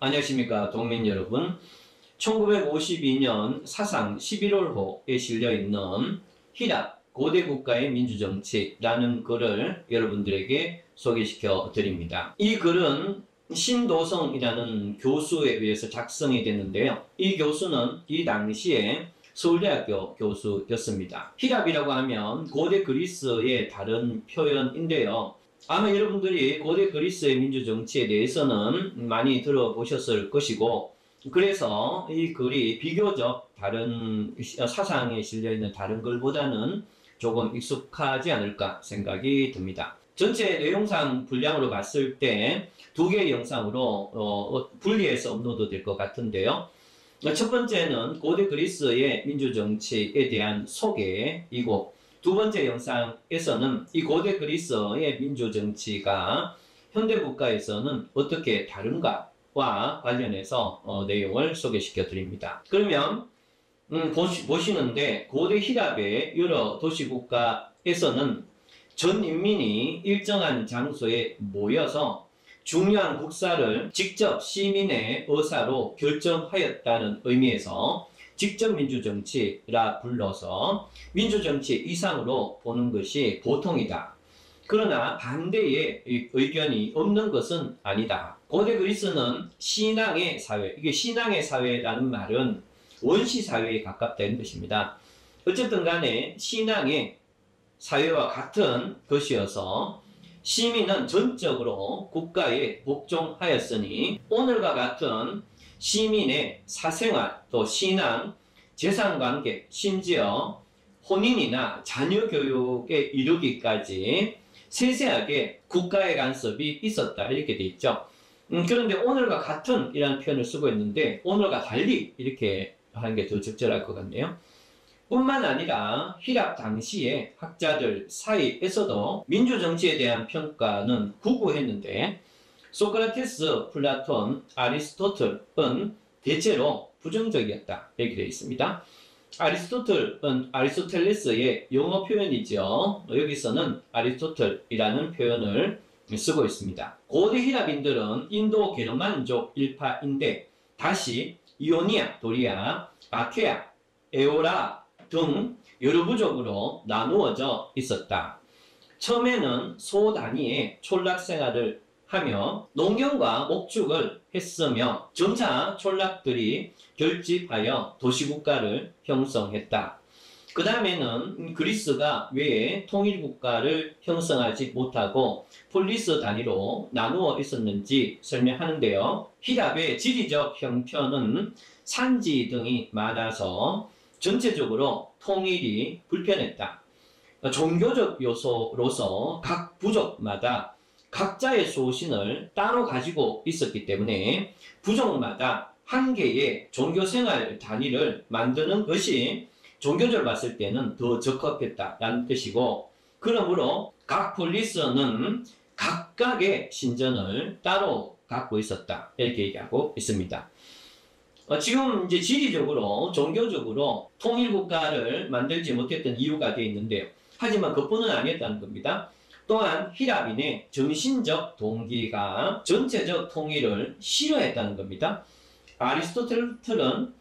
안녕하십니까 동민 여러분. 1952년 사상 11월호에 실려있는 히랍 고대 국가의 민주정치라는 글을 여러분들에게 소개시켜 드립니다. 이 글은 신도성이라는 교수에 의해서 작성이 됐는데요. 이 교수는 이 당시에 서울대학교 교수였습니다. 히랍이라고 하면 고대 그리스의 다른 표현인데요. 아마 여러분들이 고대 그리스의 민주정치에 대해서는 많이 들어보셨을 것이고, 그래서 이 글이 비교적 다른 사상에 실려있는 다른 글보다는 조금 익숙하지 않을까 생각이 듭니다. 전체 내용상 분량으로 봤을 때 두 개의 영상으로 분리해서 업로드 될 것 같은데요. 첫 번째는 고대 그리스의 민주정치에 대한 소개이고, 두 번째 영상에서는 이 고대 그리스의 민주정치가 현대국가에서는 어떻게 다른가와 관련해서 내용을 소개시켜 드립니다. 그러면 보시는데 고대 히랍의 여러 도시국가에서는 전 인민이 일정한 장소에 모여서 중요한 국사를 직접 시민의 의사로 결정하였다는 의미에서 직접 민주정치라 불러서 민주정치 이상으로 보는 것이 보통이다. 그러나 반대의 의견이 없는 것은 아니다. 고대 그리스는 신앙의 사회, 이게 신앙의 사회라는 말은 원시사회에 가깝다는 것입니다. 어쨌든 간에 신앙의 사회와 같은 것이어서 시민은 전적으로 국가에 복종하였으니 오늘과 같은 시민의 사생활, 또 신앙, 재산관계, 심지어 혼인이나 자녀 교육에 이르기까지 세세하게 국가의 간섭이 있었다 이렇게 돼 있죠. 그런데 오늘과 같은 이라는 표현을 쓰고 있는데 오늘과 달리 이렇게 하는 게 더 적절할 것 같네요. 뿐만 아니라 히랍 당시의 학자들 사이에서도 민주정치에 대한 평가는 구구했는데 소크라테스, 플라톤, 아리스토텔은 대체로 부정적이었다 이렇게 되어 있습니다. 아리스토텔은 아리스토텔레스의 영어 표현이죠. 여기서는 아리스토텔이라는 표현을 쓰고 있습니다. 고대 히랍인들은 인도 게르만족 일파인데 다시 이오니아, 도리아, 아케아, 에오라 등 여러 부족으로 나누어져 있었다. 처음에는 소 단위의 촌락 생활을 하며 농경과 목축을 했으며 점차 촌락들이 결집하여 도시국가를 형성했다. 그 다음에는 그리스가 왜 통일국가를 형성하지 못하고 폴리스 단위로 나누어 있었는지 설명하는데요. 히랍의 지리적 형편은 산지 등이 많아서 전체적으로 통일이 불편했다. 종교적 요소로서 각 부족마다 각자의 소신을 따로 가지고 있었기 때문에 부족마다 한 개의 종교생활 단위를 만드는 것이 종교적으로 봤을 때는 더 적합했다라는 뜻이고, 그러므로 각 폴리스는 각각의 신전을 따로 갖고 있었다 이렇게 얘기하고 있습니다. 지금 이제 지리적으로 종교적으로 통일국가를 만들지 못했던 이유가 되어 있는데요. 하지만 그뿐은 아니었다는 겁니다. 또한 히랍인의 정신적 동기가 전체적 통일을 싫어했다는 겁니다. 아리스토텔은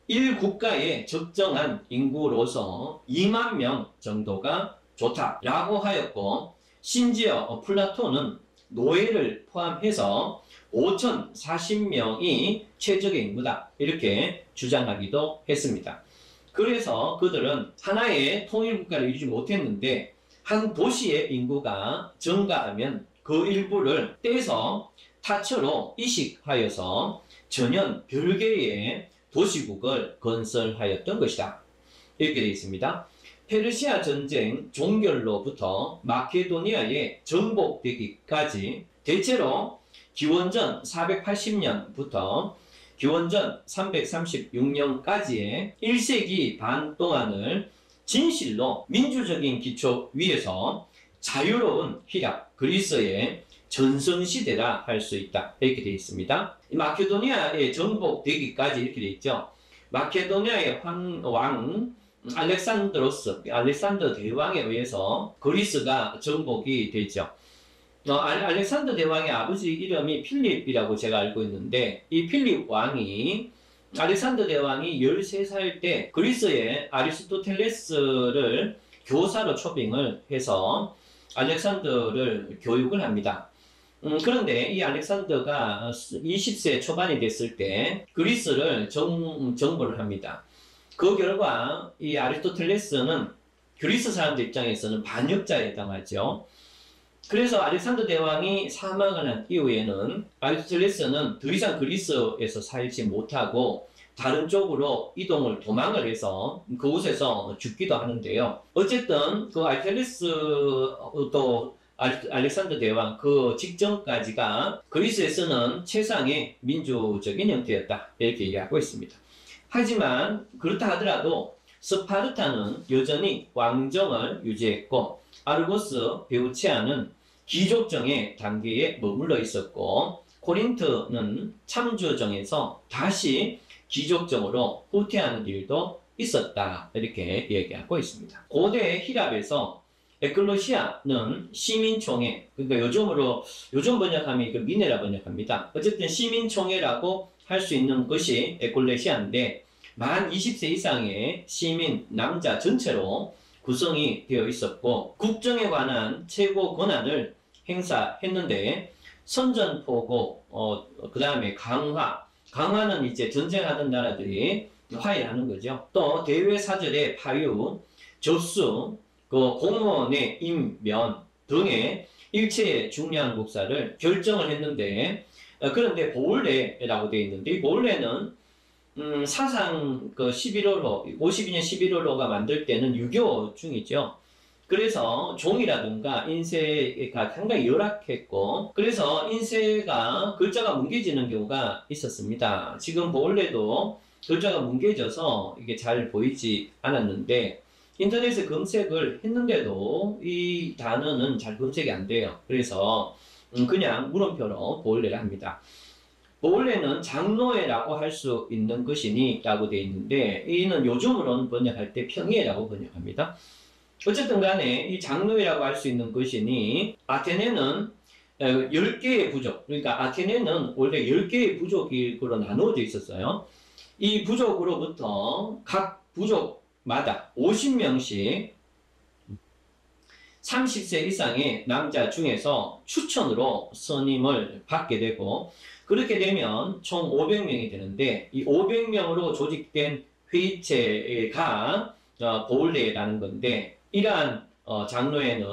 1국가의 적정한 인구로서 2만 명 정도가 좋다라고 하였고, 심지어 플라톤은 노예를 포함해서 5,040명이 최적의 인구다 이렇게 주장하기도 했습니다. 그래서 그들은 하나의 통일국가를 이루지 못했는데 한 도시의 인구가 증가하면 그 일부를 떼서 타처로 이식하여서 전혀 별개의 도시국을 건설하였던 것이다 이렇게 되어 있습니다. 페르시아 전쟁 종결로부터 마케도니아에 정복되기까지 대체로 기원전 480년부터 기원전 336년까지의 1세기 반 동안을 진실로 민주적인 기초 위에서 자유로운 히랍, 그리스의 전성시대라 할 수 있다 이렇게 되어 있습니다. 마케도니아에 정복되기까지 이렇게 되어 있죠. 마케도니아의 왕 알렉산더 대왕에 의해서 그리스가 정복이 되죠. 알렉산더 대왕의 아버지 이름이 필립이라고 제가 알고 있는데, 이 필립 왕이 알렉산더 대왕이 13살 때 그리스의 아리스토텔레스를 교사로 초빙을 해서 알렉산더를 교육을 합니다. 그런데 이 알렉산더가 20세 초반이 됐을 때 그리스를 정벌을 합니다. 그 결과 이 아리스토텔레스는 그리스 사람들 입장에서는 반역자에 해당하죠. 그래서 알렉산더 대왕이 사망을 한 이후에는 아리스토텔레스는 더 이상 그리스에서 살지 못하고 다른 쪽으로 도망을 해서 그곳에서 죽기도 하는데요. 어쨌든 그 아리스토텔레스도 알렉산더 대왕 그 직전까지가 그리스에서는 최상의 민주적인 형태였다, 이렇게 얘기하고 있습니다. 하지만 그렇다 하더라도 스파르타는 여전히 왕정을 유지했고 아르고스 베우치아는 귀족정의 단계에 머물러 있었고 코린트는 참주정에서 다시 귀족정으로 후퇴하는 일도 있었다, 이렇게 얘기하고 있습니다. 고대 히랍에서 에클로시아는 시민총회, 그러니까 요즘 번역하면 그 미네라 번역합니다. 어쨌든 시민총회라고 할 수 있는 것이 에클레시아인데, 만 20세 이상의 시민 남자 전체로 구성이 되어 있었고 국정에 관한 최고 권한을 행사했는데, 선전포고, 그 다음에 강화는 이제 전쟁하던 나라들이 화해하는 거죠. 또 대외사절의 파유, 접수, 그 공무원의 임면 등의 일체의 중요한 국사를 결정을 했는데, 그런데 보울레라고 되어 있는데, 이 보울레는 사상 그 52년 11호가 만들 때는 유교 중이죠. 그래서 종이라든가 인쇄가 상당히 열악했고, 그래서 인쇄가 글자가 뭉개지는 경우가 있었습니다. 지금 보울레도 글자가 뭉개져서 이게 잘 보이지 않았는데, 인터넷에 검색을 했는데도 이 단어는 잘 검색이 안 돼요. 그래서 그냥 물음표로 보울레를 합니다. 보울레는 장로회라고 할 수 있는 것이니 라고 되어 있는데, 이는 요즘으로는 번역할 때 평의회라고 번역합니다. 어쨌든 간에 이 장로회라고 할 수 있는 것이니, 아테네는 10개의 부족, 그러니까 아테네는 원래 10개의 부족으로 나누어져 있었어요. 이 부족으로부터 각 부족마다 50명씩 30세 이상의 남자 중에서 추천으로 선임을 받게 되고, 그렇게 되면 총 500명이 되는데, 이 500명으로 조직된 회의체가 보울레라는 건데, 이러한 장로회는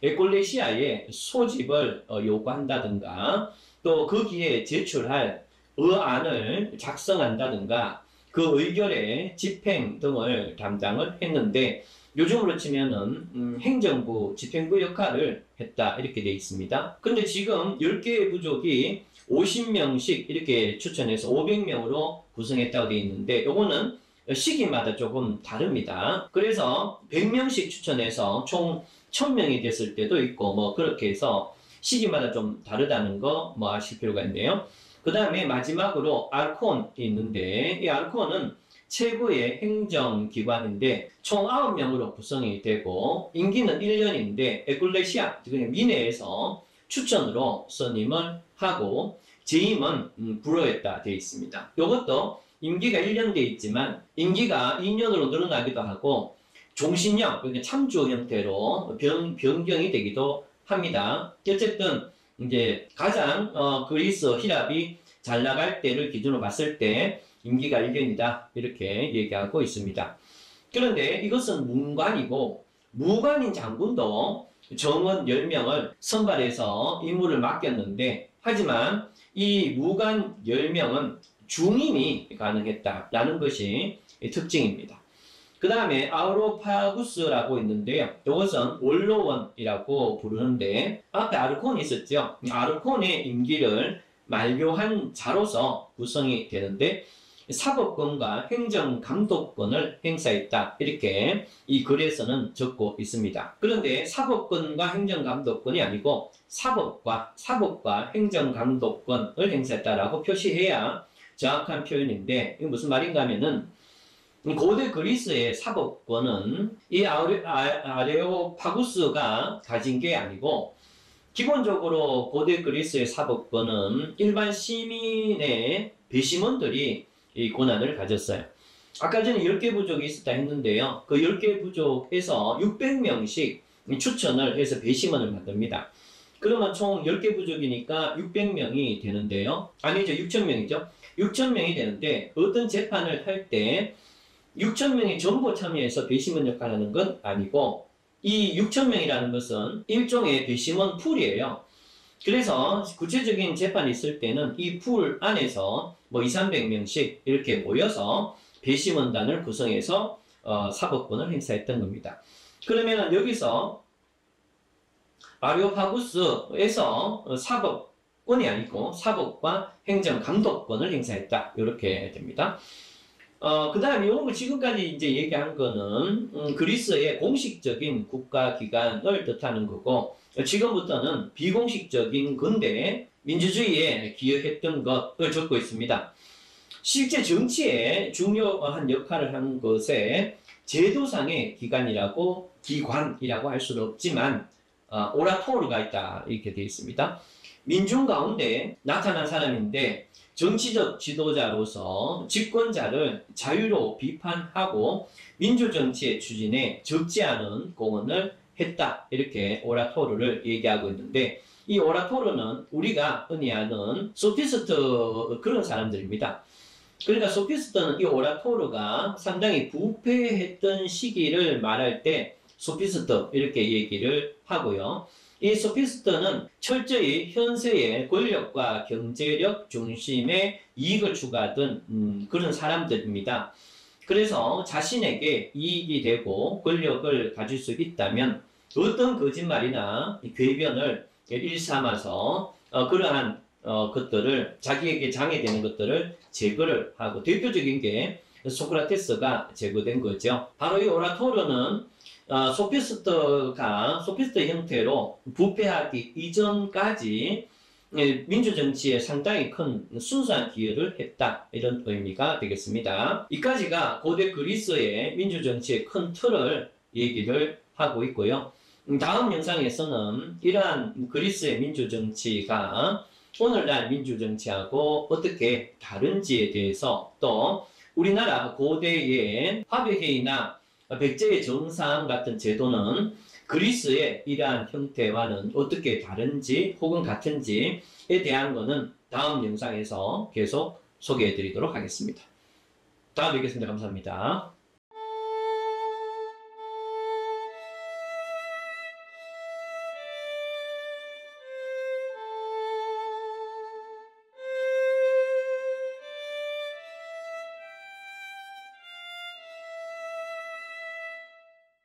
에콜레시아의 소집을 요구한다든가, 또 거기에 제출할 의안을 작성한다든가, 그 의결의 집행 등을 담당을 했는데, 요즘으로 치면은 행정부, 집행부 역할을 했다, 이렇게 되어 있습니다. 근데 지금 10개의 부족이 50명씩 이렇게 추천해서 500명으로 구성했다고 되어 있는데, 요거는 시기마다 조금 다릅니다. 그래서 100명씩 추천해서 총 1000명이 됐을 때도 있고, 뭐 그렇게 해서 시기마다 좀 다르다는 거 뭐 아실 필요가 있네요. 그 다음에 마지막으로 아르콘이 있는데, 이 아르콘은 최고의 행정기관인데 총 9명으로 구성이 되고 임기는 1년인데 에클레시아, 즉 민회에서 추천으로 선임을 하고 재임은 불허했다 되어 있습니다. 이것도 임기가 1년 되어 있지만 임기가 2년으로 늘어나기도 하고 종신형, 그러니까 참조 형태로 변경이 되기도 합니다. 어쨌든 이제 가장 그리스, 히랍이 잘 나갈 때를 기준으로 봤을 때 임기가 1년이다, 이렇게 얘기하고 있습니다. 그런데 이것은 문관이고, 무관인 장군도 정원 10명을 선발해서 임무를 맡겼는데, 하지만 이 무관 10명은 중임이 가능했다라는 것이 특징입니다. 그 다음에 아우로파구스라고 있는데요. 이것은 원로원이라고 부르는데, 앞에 아르콘이 있었죠. 아르콘의 임기를 만료한 자로서 구성이 되는데, 사법권과 행정감독권을 행사했다, 이렇게 이 글에서는 적고 있습니다. 그런데 사법권과 행정감독권이 아니고 사법과 행정감독권을 행사했다라고 표시해야 정확한 표현인데, 이게 무슨 말인가 하면은, 고대 그리스의 사법권은 이 아레오파구스가 가진 게 아니고 기본적으로 고대 그리스의 사법권은 일반 시민의 배심원들이 이 권한을 가졌어요. 아까 전에 10개 부족이 있었다 했는데요. 그 10개 부족에서 600명씩 추천을 해서 배심원을 만듭니다. 그러면 총 10개 부족이니까 600명이 되는데요. 아니죠. 6,000명이죠. 6,000명이 되는데 어떤 재판을 할 때 6,000명이 전부 참여해서 배심원 역할을 하는 건 아니고 이 6,000명이라는 것은 일종의 배심원 풀이에요. 그래서 구체적인 재판이 있을 때는 이 풀 안에서 뭐 200~300명씩 이렇게 모여서 배심원단을 구성해서 사법권을 행사했던 겁니다. 그러면 여기서 아레오파구스에서 사법권이 아니고 사법과 행정 감독권을 행사했다. 이렇게 됩니다. 그 다음에 이런 거 지금까지 이제 얘기한 거는 그리스의 공식적인 국가기관을 뜻하는 거고, 지금부터는 비공식적인 근대 민주주의에 기여했던 것을 적고 있습니다. 실제 정치에 중요한 역할을 한 것에 제도상의 기관이라고 할 수는 없지만 오라토르가 있다 이렇게 되어 있습니다. 민중 가운데 나타난 사람인데 정치적 지도자로서 집권자를 자유로 비판하고 민주정치의 추진에 적지 않은 공헌을 했다. 이렇게 오라토르를 얘기하고 있는데 이 오라토르는 우리가 흔히 아는 소피스트 그런 사람들입니다. 그러니까 소피스트는 이 오라토르가 상당히 부패했던 시기를 말할 때 소피스트 이렇게 얘기를 하고요. 이 소피스트는 철저히 현세의 권력과 경제력 중심의 이익을 추구하던 그런 사람들입니다. 그래서 자신에게 이익이 되고 권력을 가질 수 있다면 어떤 거짓말이나 궤변을 일삼아서 그러한 것들을 자기에게 장애되는 것들을 제거를 하고 대표적인 게 소크라테스가 제거된 거죠. 바로 이 오라토르는 소피스트 형태로 부패하기 이전까지 민주정치에 상당히 큰 순수한 기여를 했다. 이런 의미가 되겠습니다. 이까지가 고대 그리스의 민주정치의 큰 틀을 얘기를 하고 있고요. 다음 영상에서는 이러한 그리스의 민주정치가 오늘날 민주정치하고 어떻게 다른지에 대해서 또 우리나라 고대의 화백회의나 백제의 정상 같은 제도는 그리스의 이러한 형태와는 어떻게 다른지 혹은 같은지에 대한 것은 다음 영상에서 계속 소개해 드리도록 하겠습니다. 다음에 뵙겠습니다. 감사합니다.